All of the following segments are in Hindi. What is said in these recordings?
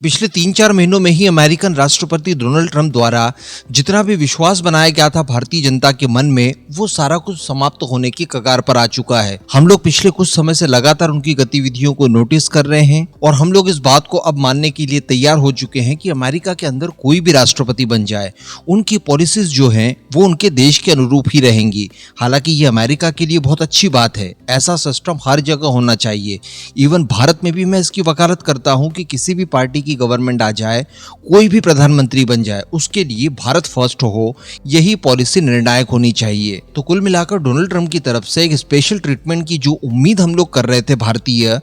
पिछले 3-4 महीनों में ही अमेरिकन राष्ट्रपति डोनाल्ड ट्रंप द्वारा जितना भी विश्वास बनाया गया था भारतीय जनता के मन में, वो सारा कुछ समाप्त होने की कगार पर आ चुका है। हम लोग पिछले कुछ समय से लगातार उनकी गतिविधियों को नोटिस कर रहे हैं और हम लोग इस बात को अब मानने के लिए तैयार हो चुके हैं कि अमेरिका के अंदर कोई भी राष्ट्रपति बन जाए, उनकी पॉलिसीज जो हैं वो उनके देश के अनुरूप ही रहेंगी। हालांकि ये अमेरिका के लिए बहुत अच्छी बात है, ऐसा सिस्टम हर जगह होना चाहिए। इवन भारत में भी मैं इसकी वकालत करता हूँ कि किसी भी पार्टी की गवर्नमेंट आ जाए, कोई भी प्रधानमंत्री बन जाए, उसके लिए भारत फर्स्ट हो, यही पॉलिसी निर्णायक होनी चाहिए। तो कुल मिलाकर डोनाल्ड ट्रंप की तरफ से एक स्पेशल ट्रीटमेंट की जो उम्मीद हम लोग कर रहे थे भारतीय,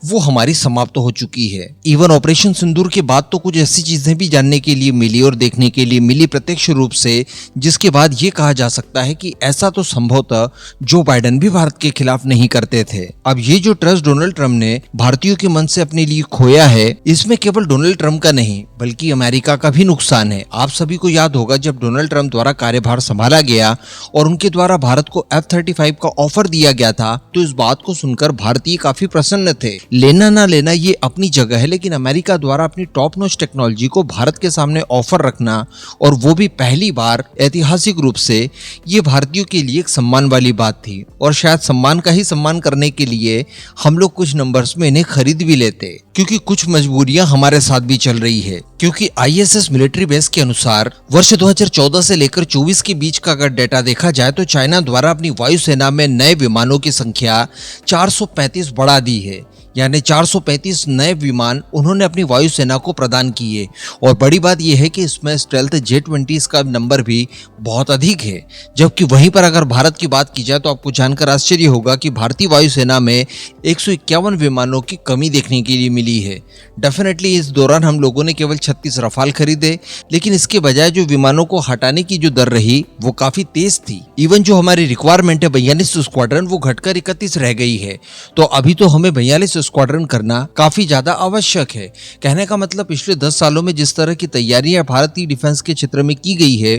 वो हमारी समाप्त हो चुकी है। इवन ऑपरेशन सिंदूर के बाद तो कुछ ऐसी चीजें भी जानने के लिए मिली और देखने के लिए मिली प्रत्यक्ष रूप से, जिसके बाद ये कहा जा सकता है कि ऐसा तो संभवतः जो बाइडेन भी भारत के खिलाफ नहीं करते थे। अब ये जो ट्रस्ट डोनाल्ड ट्रंप ने भारतीयों के मन से अपने लिए खोया है, इसमें केवल डोनाल्ड ट्रंप का नहीं बल्कि अमेरिका का भी नुकसान है। आप सभी को याद होगा जब डोनाल्ड ट्रंप द्वारा कार्यभार संभाला गया और उनके द्वारा भारत को F-35 का ऑफर दिया गया था, तो इस बात को सुनकर भारतीय काफी प्रसन्न थे। लेना ना लेना ये अपनी जगह है, लेकिन अमेरिका द्वारा अपनी टॉप नॉच टेक्नोलॉजी को भारत के सामने ऑफर रखना, और वो भी पहली बार ऐतिहासिक रूप से, ये भारतीयों के लिए एक सम्मान वाली बात थी। और शायद सम्मान का ही सम्मान करने के लिए हम लोग कुछ नंबर्स में इन्हें खरीद भी लेते, क्योंकि कुछ मजबूरियां हमारे साथ भी चल रही है। क्योंकि ISS मिलिट्री बेस के अनुसार वर्ष 2014 से लेकर 24 के बीच का अगर डेटा देखा जाए तो चाइना द्वारा अपनी वायुसेना में नए विमानों की संख्या 435 बढ़ा दी है। यानी 435 नए विमान उन्होंने अपनी वायुसेना को प्रदान किए। और बड़ी बात यह है कि इसमें स्टेल्थ J-20 का नंबर भी बहुत अधिक है। जबकि वहीं पर अगर भारत की बात की जाए तो आपको जानकर आश्चर्य होगा कि भारतीय वायुसेना में 151 विमानों की कमी देखने के लिए मिली है। डेफिनेटली इस दौरान हम लोगों ने केवल 36 रफाल खरीदे, लेकिन इसके बजाय जो विमानों को हटाने की जो दर रही वो काफी तेज थी। इवन जो हमारी रिक्वायरमेंट है 42 स्क्वाड्रन, वो घटकर 31 रह गई है। तो अभी तो हमें 42 स्क्वाड्रन करना काफी ज्यादा आवश्यक है। कहने का मतलब पिछले 10 सालों में जिस तरह की तैयारियां भारतीय डिफेंस के क्षेत्र में की गई है,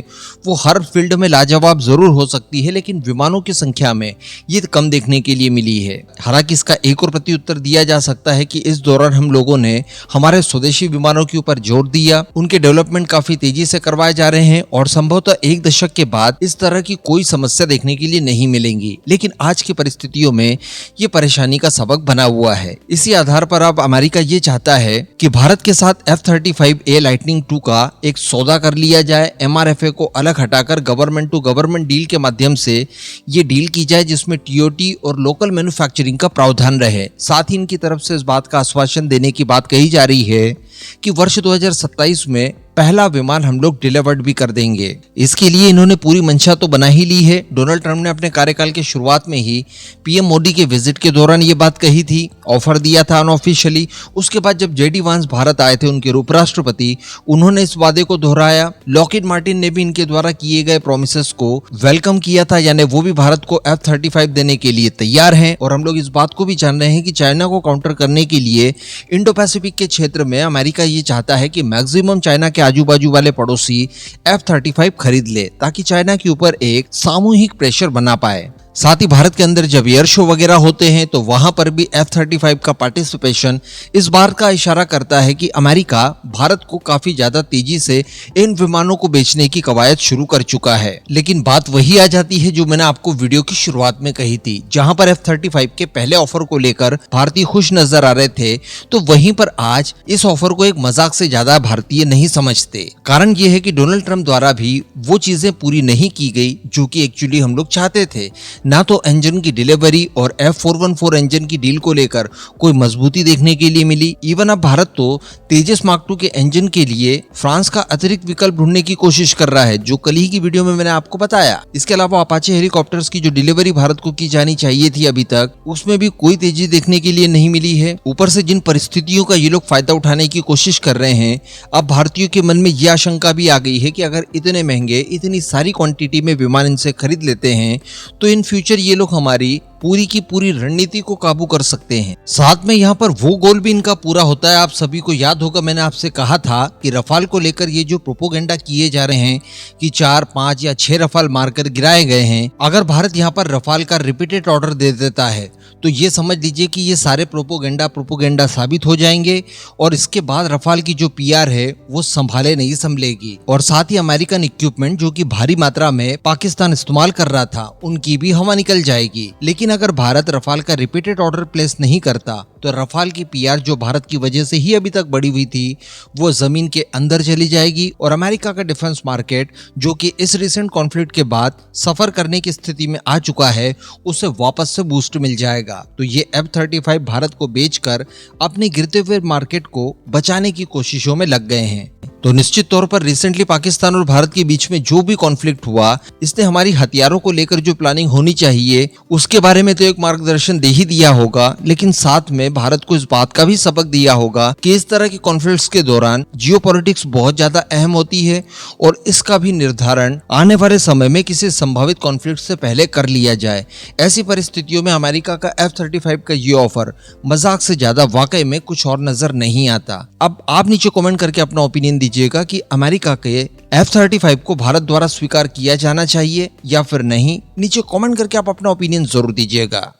वो हर फील्ड में लाजवाब जरूर हो सकती है, लेकिन विमानों की संख्या में ये कम देखने के लिए मिली है। हालांकि इसका एक और प्रत्युत्तर दिया जा सकता है कि इस दौरान हम लोगों ने हमारे स्वदेशी विमानों के ऊपर जोर दिया, उनके डेवलपमेंट काफी तेजी से करवाए जा रहे हैं और संभवतः एक दशक के बाद इस तरह की कोई समस्या देखने के लिए नहीं मिलेंगी। लेकिन आज की परिस्थितियों में ये परेशानी का सबक बना हुआ है। इसी आधार पर अब अमेरिका ये चाहता है कि भारत के साथ F-35A लाइटनिंग 2 का एक सौदा कर लिया जाए। MRFA को अलग हटाकर गवर्नमेंट टू गवर्नमेंट डील के माध्यम से ये डील की जाए, जिसमें TOT और लोकल मैन्युफैक्चरिंग का प्रावधान रहे। साथ ही इनकी तरफ से इस बात का आश्वासन देने की बात कही जा रही है कि वर्ष 2027 में पहला विमान हम लोग डिलीवर्ड भी कर देंगे। इसके लिए इन्होंने पूरी मंशा तो बना ही ली है। डोनाल्ड ट्रंप ने अपने कार्यकाल के शुरुआत में ही PM मोदी के विजिट के दौरान ये बात कही थी, ऑफर दिया था अनऑफिशियली। उसके बाद जब JD वांस भारत आए थे, उनके उपराष्ट्रपति, उन्होंने इस वादे को दोहराया। लॉकहीड मार्टिन ने भी इनके द्वारा किए गए प्रोमिसेस को वेलकम किया था, यानी वो भी भारत को F-35 देने के लिए तैयार है। और हम लोग इस बात को भी जान रहे हैं कि चाइना को काउंटर करने के लिए इंडो पैसिफिक के क्षेत्र में अमेरिका ये चाहता है कि मैक्सिमम चाइना के आजू बाजू वाले पड़ोसी F-35 खरीद ले, ताकि चाइना के ऊपर एक सामूहिक प्रेशर बना पाए। साथ ही भारत के अंदर जब एयर शो वगैरह होते हैं तो वहां पर भी F-35 का पार्टिसिपेशन इस बार का इशारा करता है कि अमेरिका भारत को काफी ज्यादा तेजी से इन विमानों को बेचने की कवायद शुरू कर चुका है। लेकिन बात वही आ जाती है जो मैंने आपको वीडियो की शुरुआत में कही थी, जहां पर F-35 के पहले ऑफर को लेकर भारतीय खुश नजर आ रहे थे, तो वहीं पर आज इस ऑफर को एक मजाक से ज्यादा भारतीय नहीं समझते। कारण ये है कि डोनाल्ड ट्रंप द्वारा भी वो चीजें पूरी नहीं की गई जो कि एक्चुअली हम लोग चाहते थे। ना तो इंजन की डिलीवरी और F-414 इंजन की डील को लेकर कोई मजबूती देखने के लिए मिली। इवन अब भारत तो तेजस Mark II के इंजन के लिए फ्रांस का अतिरिक्त विकल्प ढूंढने की कोशिश कर रहा है, जो कल ही की वीडियो में मैंने आपको बताया। इसके अलावा अपाचे हेलीकॉप्टर्स की जो डिलीवरी भारत को की जानी चाहिए थी अभी तक, उसमें भी कोई तेजी देखने के लिए नहीं मिली है। ऊपर से जिन परिस्थितियों का ये लोग फायदा उठाने की कोशिश कर रहे हैं, अब भारतीयों के मन में यह आशंका भी आ गई है कि अगर इतने महंगे, इतनी सारी क्वांटिटी में विमान इनसे खरीद लेते हैं तो इन फ्यूचर ये लोग हमारी पूरी की पूरी रणनीति को काबू कर सकते हैं। साथ में यहाँ पर वो गोल भी इनका पूरा होता है। आप सभी को याद होगा, मैंने आपसे कहा था कि रफाल को लेकर ये जो प्रोपोगेंडा किए जा रहे हैं कि 4, 5 या 6 रफाल मारकर गिराए गए हैं, अगर भारत यहाँ पर रफाल का रिपीटेड ऑर्डर दे देता है तो ये समझ लीजिए कि ये सारे प्रोपोगेंडा साबित हो जाएंगे और इसके बाद रफाल की जो पीआर है वो संभाले नहीं संभलेगी। और साथ ही अमेरिकन इक्विपमेंट जो कि भारी मात्रा में पाकिस्तान इस्तेमाल कर रहा था, उनकी भी हवा निकल जाएगी। लेकिन अगर भारत रफाल का रिपीटेड ऑर्डर प्लेस नहीं करता तो रफाल की पीआर जो भारत की वजह से ही अभी तक बढ़ी हुई थी, वो जमीन के अंदर चली जाएगी और अमेरिका का डिफेंस मार्केट जो कि इस रिसेंट कॉन्फ्लिक्ट के बाद सफर करने की स्थिति में आ चुका है, उसे वापस से बूस्ट मिल जाएगा। तो ये F-35 भारत को बेचकर अपने गिरते हुए मार्केट को बचाने की कोशिशों में लग गए हैं। तो निश्चित तौर पर रिसेंटली पाकिस्तान और भारत के बीच में जो भी कॉन्फ्लिक्ट हुआ, इसने हमारी हथियारों को लेकर जो प्लानिंग होनी चाहिए उसके बारे में तो एक मार्गदर्शन दे ही दिया होगा, लेकिन साथ में भारत को इस बात का भी सबक दिया होगा कि इस तरह के कॉन्फ्लिक्ट्स के दौरान जियोपॉलिटिक्स बहुत ज्यादा अहम होती है और इसका भी निर्धारण आने वाले समय में किसी संभावित कॉन्फ्लिक्ट से पहले कर लिया जाए। ऐसी परिस्थितियों में अमेरिका का F-35 का ये ऑफर मजाक से ज्यादा वाकई में कुछ और नजर नहीं आता। अब आप नीचे कमेंट करके अपना ओपिनियन दीजिएगा कि अमेरिका के F-35 को भारत द्वारा स्वीकार किया जाना चाहिए या फिर नहीं। नीचे कमेंट करके आप अपना ओपिनियन जरूर दीजिएगा।